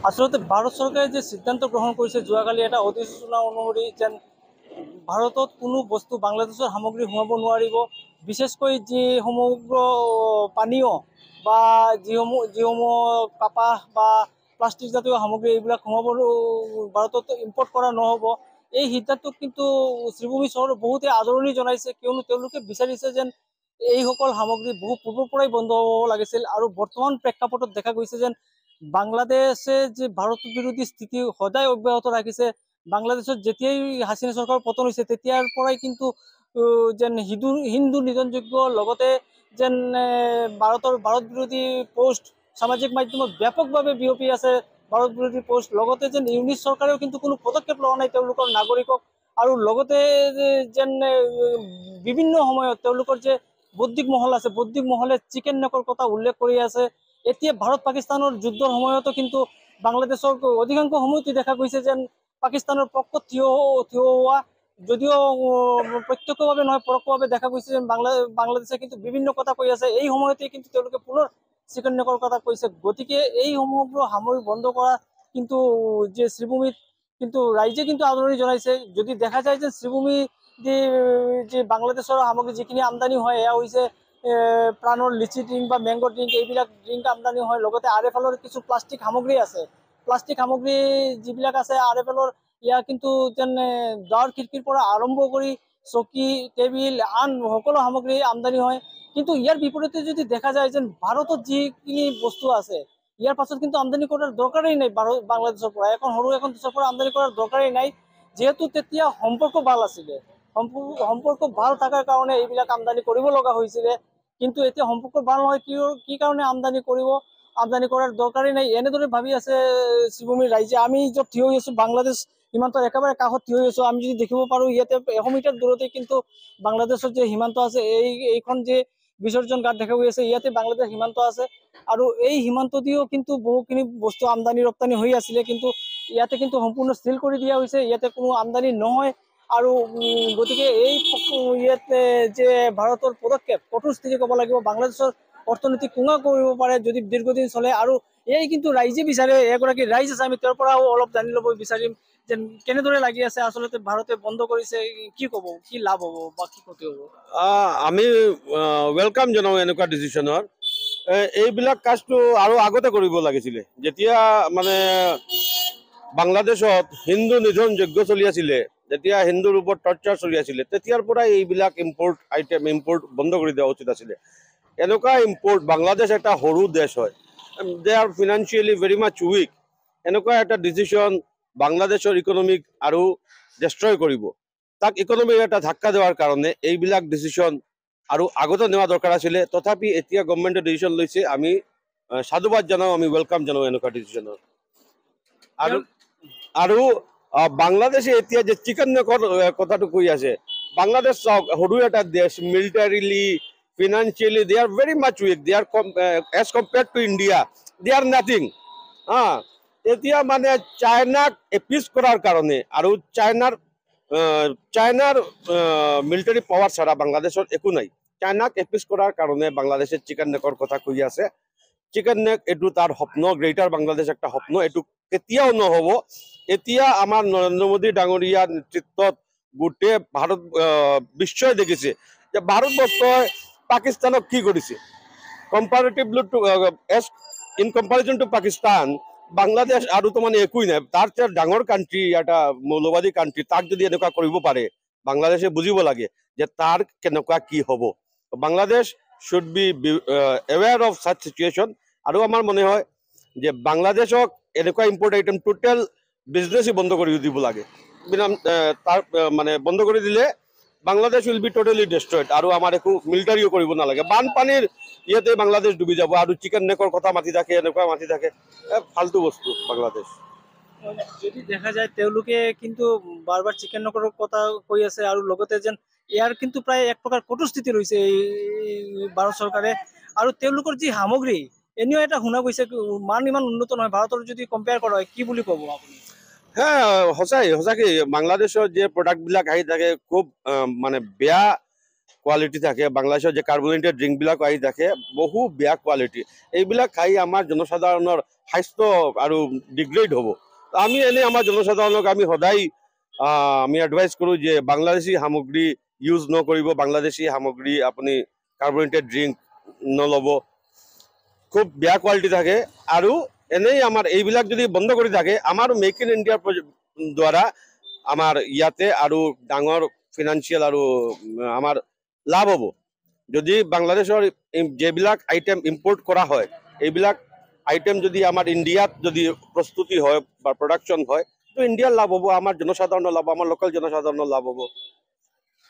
আচলতে ভাৰত চৰকাৰে যে সিদ্ধান্ত গ্ৰহণ কৰিছে যোৱাকালি এটা অধিসূচনা অনুসৰি যেন ভাৰতত কোনো বস্তু বাংলাদেশৰ সামগ্ৰী সোমাব নোৱাৰিব, বিশেষকৈ যি সমগ্ৰ পানীয় বা যিসমূহ কাপাহ বা প্লাষ্টিক জাতীয় সামগ্ৰী এইবিলাক সোমাব ভাৰতত ইম্পৰ্ট কৰা নহ'ব। এই সিদ্ধান্তক কিন্তু শ্ৰীভূমি চহৰৰ বহুতে আদৰণি জনাইছে, কিয়নো তেওঁলোকে বিচাৰিছে যেন এইসকল সামগ্ৰী বহু পূৰ্বৰ পৰাই বন্ধ হ'ব লাগিছিল। আৰু বৰ্তমান প্ৰেক্ষাপটত দেখা গৈছে যেন বাংলাদেশে যে ভাৰত বিৰোধী স্থিতি সদায় অব্যাহত ৰাখিছে। বাংলাদেশত যেতিয়াই হাসিনা চৰকাৰৰ পতন হৈছে তেতিয়াৰ পৰাই কিন্তু যেন হিন্দু নিধনযোগ্য লগতে যেন ভাৰত বিৰোধী পোষ্ট সামাজিক মাধ্যমত ব্যাপকভাৱে বিয়পি আছে। ভাৰত বিৰোধী পোষ্ট লগতে যেন ইউনিট চৰকাৰেও কিন্তু কোনো পদক্ষেপ লোৱা নাই তেওঁলোকৰ নাগৰিকক। আৰু লগতে যেন বিভিন্ন সময়ত তেওঁলোকৰ যে বৌদ্ধিক মহল আছে, বৌদ্ধিক মহলে চিকেন নেকৰ কথা উল্লেখ কৰি আছে। এতিয়া ভাৰত পাকিস্তানৰ যুদ্ধৰ সময়তো কিন্তু বাংলাদেশৰ অধিকাংশ সময়তে দেখা গৈছে যেন পাকিস্তানৰ পক্ষত থিয় হোৱা, যদিও প্ৰত্যক্ষভাৱে নহয় পৰোক্ষভাৱে দেখা গৈছে যে বাংলাদেশে কিন্তু বিভিন্ন কথা কৈ আছে। এই সময়তে কিন্তু তেওঁলোকে পুনৰ চিকেন নেকৰ কথা কৈছে। গতিকে এই সমগ্ৰ সামৰি বন্ধ কৰা কিন্তু যে শ্ৰীভূমিত কিন্তু ৰাইজে কিন্তু আদৰণি জনাইছে। যদি দেখা যায় যে শ্ৰীভূমি যে বাংলাদেশৰ সামগ্ৰী যিখিনি আমদানি হয় এয়া হৈছে প্ৰাণৰ লিচি ড্ৰিংক বা মেংগ' ড্ৰিংক, এইবিলাক ড্ৰিংক আমদানি হয়। লগতে RFLৰ কিছু প্লাষ্টিক সামগ্ৰী আছে, প্লাষ্টিক সামগ্ৰী যিবিলাক আছে RFLৰ, ইয়াৰ কিন্তু যেন দুৱাৰ খিৰিকীৰ পৰা আৰম্ভ কৰি চকী টেবিল আন সকলো সামগ্ৰী আমদানি হয়। কিন্তু ইয়াৰ বিপৰীতে যদি দেখা যায় যেন ভাৰতত যিখিনি বস্তু আছে ইয়াৰ পাছত কিন্তু আমদানি কৰাৰ দৰকাৰেই নাই। বাংলাদেশৰ পৰা এখন দেশৰ পৰা আমদানি কৰাৰ দৰকাৰেই নাই, যিহেতু তেতিয়া সম্পৰ্ক ভাল আছিলে। সম্পৰ্ক ভাল থকাৰ কাৰণে এইবিলাক আমদানি কৰিব লগা হৈছিলে। কিন্তু এতিয়া সম্পৰ্ক ভাল নহয়, কি কাৰণে আমদানি কৰিব, আমদানি কৰাৰ দৰকাৰেই নাই, এনেদৰে ভাবি আছে শ্ৰীভূমিৰ ৰাইজে। আমি য'ত থিয় হৈ আছো বাংলাদেশ সীমান্তৰ একেবাৰে কাষত থিয় হৈ আছো। আমি যদি দেখিব পাৰো ইয়াতে 100 মিটাৰ দূৰতে কিন্তু বাংলাদেশৰ যে সীমান্ত আছে, এইখন যে বিসৰ্জন ঘাট দেখা গৈ আছে, ইয়াতে বাংলাদেশ সীমান্ত আছে। আৰু এই সীমান্ত দিও কিন্তু বহুখিনি বস্তু আমদানি ৰপ্তানি হৈ আছিলে, কিন্তু ইয়াতে কিন্তু সম্পূৰ্ণ স্থিৰ কৰি দিয়া হৈছে, ইয়াতে কোনো আমদানি নহয়। আৰু গতিকে এই ইয়াতে যে ভাৰতৰ পদক্ষেপ কঠোৰ স্থিতি ক'ব লাগিব, বাংলাদেশৰ অৰ্থনীতি কোঙা কৰিব পাৰে যদি দীৰ্ঘদিন চলে। আৰু এই কিন্তু ৰাইজে বিচাৰে, এগৰাকী ৰাইজ আছে, আমি তেওঁৰ পৰাও অলপ জানি ল'ব বিচাৰিম যে কেনেদৰে লাগি আছে আচলতে ভাৰতে বন্ধ কৰিছে, কি ক'ব, কি লাভ হ'ব বা কি ক্ষতি হ'ব। আমি ৱেলকাম জনাওঁ এনেকুৱা ডিচিশ্যনৰ। এইবিলাক কাজটো আৰু আগতে কৰিব লাগিছিলে। যেতিয়া মানে বাংলাদেশত হিন্দু নিধন যজ্ঞ চলি আছিলে, যেতিয়া হিন্দুৰ ওপৰত টৰ্চাৰ চলি আছিলে, তেতিয়াৰ পৰাই এইবিলাক ইম্পৰ্ট বন্ধ কৰি দিয়া উচিত আছিলে। এনেকুৱা ইম্পৰ্ট, বাংলাদেশ এটা সৰু দেশ হয়, দে আৰ ফিনান্সিয়েলি ভেৰি মাছ উইক। এনেকুৱা এটা ডিচিশ্যন বাংলাদেশৰ ইকনমিক আৰু ডেষ্ট্ৰয় কৰিব। তাক ইকনমিক এটা ধাক্কা দেওয়াৰ কাৰণে এইবিলাক ডিচিশ্যন আৰু আগতে নেওয়া দৰকাৰ আছিলে। তথাপি এতিয়া গভৰ্ণমেণ্টে ডিচিশ্যন লৈছে, আমি সাধুবাদ জনাওঁ, আমি ৱেলকাম জনাওঁ এনেকুৱা ডিচিশ্যনৰ। আৰু আৰু বাংলাদেশে এতিয়া যে চিকেন নেকৰ কথাটো কৈ আছে, বাংলাদেশ চাওক সৰু এটা দেশ, militarily financially they are very much weak, they are as compared to India they are nothing. এতিয়া মানে চাইনাক এপিচ কৰাৰ কাৰণে আৰু চাইনাৰ মিলিটাৰী পাৱাৰ ছাড়া বাংলাদেশৰ একো নাই। চাইনাক এপিচ কৰাৰ কাৰণে বাংলাদেশে চিকেন নেকৰ কথা কৈ আছে। চিকেন নেক এইটো তাৰ স্বপ্ন, গ্ৰেটাৰ বাংলাদেশ একটা স্বপ্ন, এইটো কেতিয়াও নহ'ব। এতিয়া আমাৰ নৰেন্দ্ৰ মোদী ডাঙৰীয়াৰ নেতৃত্বত গোটেই ভাৰত বিশ্বই দেখিছে যে ভাৰতবৰ্ষই পাকিস্তানক কি কৰিছে। Comparatively to in comparison to Pakistan, Bangladesh আৰু তো মানে একোই নাই। তাৰ ডাঙৰ কাণ্ট্ৰি, এটা মৌলবাদী কাণ্ট্ৰি, তাক যদি এনেকুৱা কৰিব পাৰে, বাংলাদেশে বুজিব লাগে যে তাৰ কেনেকুৱা কি হ'ব। Bangladesh should be aware of such situation. আৰু আমাৰ মনে হয় যে বাংলাদেশক এনেকুৱা ইম্পৰ্ট আইটেম টোটেল বিজনেছেই বন্ধ কৰি দিব লাগে। তাৰ মানে বন্ধ কৰি দিলে বাংলাদেশ উইল বি টোটেলি ডেষ্ট্ৰয়ড, আৰু আমাৰ একো মিলিটাৰীও কৰিব নালাগে। বানপানীৰ ইয়াতে বাংলাদেশ ডুবি যাব, আৰু চিকেন নেকৰ কথা মাতি থাকে, এনেকুৱা মাতি থাকে, ফাল্টু বস্তু বাংলাদেশ। যদি দেখা যায় তেওঁলোকে কিন্তু বাৰ বাৰ চিকেন নেকৰ কথা কৈ আছে, আৰু লগতে যেন ইয়াৰ কিন্তু প্ৰায় এক প্ৰকাৰ কঠোৰ স্থিতি লৈছে এই ভাৰত চৰকাৰে। আৰু তেওঁলোকৰ যি সামগ্ৰী এনেও এটা শুনা গৈছে মান ইমান উন্নত নহয়, ভাৰতৰ যদি কম্পেয়াৰ কৰা হয়, কি বুলি ক'ব আপুনি? হ্যাঁ, সঁচাকৈ বাংলাদেশৰ যে প্ৰডাক্টবিলাক আহি থাকে খুব মানে বেয়া কোৱালিটি থাকে, বাংলাদেশৰ যে কাৰ্বনেটেড ড্ৰিংকবিলাক আহি থাকে বহু বেয়া কোৱালিটি। এইবিলাক খাই আমাৰ জনসাধাৰণৰ স্বাস্থ্য আৰু ডিগ্ৰেড হ'ব। আমি এনেই আমাৰ জনসাধাৰণক আমি সদায় আমি এডভাইচ কৰোঁ যে বাংলাদেশী সামগ্ৰী ইউজ নকৰিব, বাংলাদেশী সামগ্ৰী আপুনি কাৰ্বনেটেড ড্ৰিংক নল'ব, খুব বেয়া কোৱালিটি থাকে। আৰু এনেই আমাৰ এইবিলাক যদি বন্ধ কৰি থাকে, আমাৰ মেক ইন ইণ্ডিয়াৰ দ্বাৰা আমাৰ ইয়াতে আৰু ডাঙৰ ফিনান্সিয়েল আৰু আমাৰ লাভ হ'ব। যদি বাংলাদেশৰ যিবিলাক আইটেম ইম্পৰ্ট কৰা হয়, এইবিলাক আইটেম যদি আমাৰ ইণ্ডিয়াত যদি প্ৰস্তুতি হয় বা প্ৰডাকশ্যন হয়, তো ইণ্ডিয়াৰ লাভ হ'ব, আমাৰ জনসাধাৰণৰ লাভ, আমাৰ লোকেল জনসাধাৰণৰ লাভ হ'ব।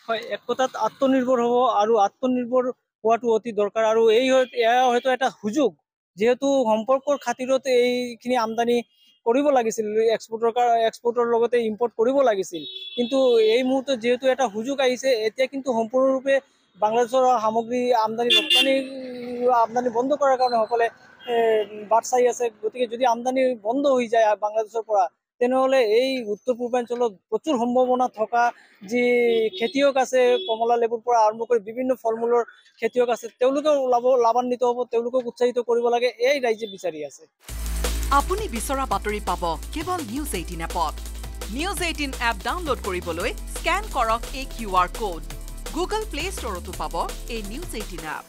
হয়, এক কথাত আত্মনিৰ্ভৰ হ'ব আৰু আত্মনিৰ্ভৰ হোৱাটো অতি দৰকাৰ। আৰু এয়া হয়তো এটা সুযোগ, যিহেতু সম্পৰ্কৰ খাতিৰত এইখিনি আমদানি কৰিব লাগিছিল, এক্সপৰ্টৰ লগতে ইম্পৰ্ট কৰিব লাগিছিল। কিন্তু এই মুহূৰ্তত যিহেতু এটা সুযোগ আহিছে, এতিয়া কিন্তু সম্পূৰ্ণৰূপে বাংলাদেশৰ সামগ্ৰী আমদানি বন্ধ কৰাৰ কাৰণে সকলে বাট চাই আছে। গতিকে যদি আমদানি বন্ধ হৈ যায় বাংলাদেশৰ পৰা, তেনেহ'লে এই উত্তৰ পূৰ্বাঞ্চলত প্ৰচুৰ সম্ভাৱনা থকা যি খেতিয়ক আছে, কমলা লেবুৰ পৰা আৰম্ভ কৰি বিভিন্ন ফল মূলৰ খেতিয়ক আছে, তেওঁলোকেও লাভান্বিত হ'ব, তেওঁলোকক উৎসাহিত কৰিব লাগে, এই ৰাইজে বিচাৰি আছে। আপুনি বিচৰা বাতৰি পাব কেৱল নিউজ 18 এপত। নিউজ 18 এপ ডাউনলোড কৰিবলৈ স্কেন কৰক এই QR কোড। গুগল প্লে ষ্টৰতো পাব এই নিউজ 18 এপ।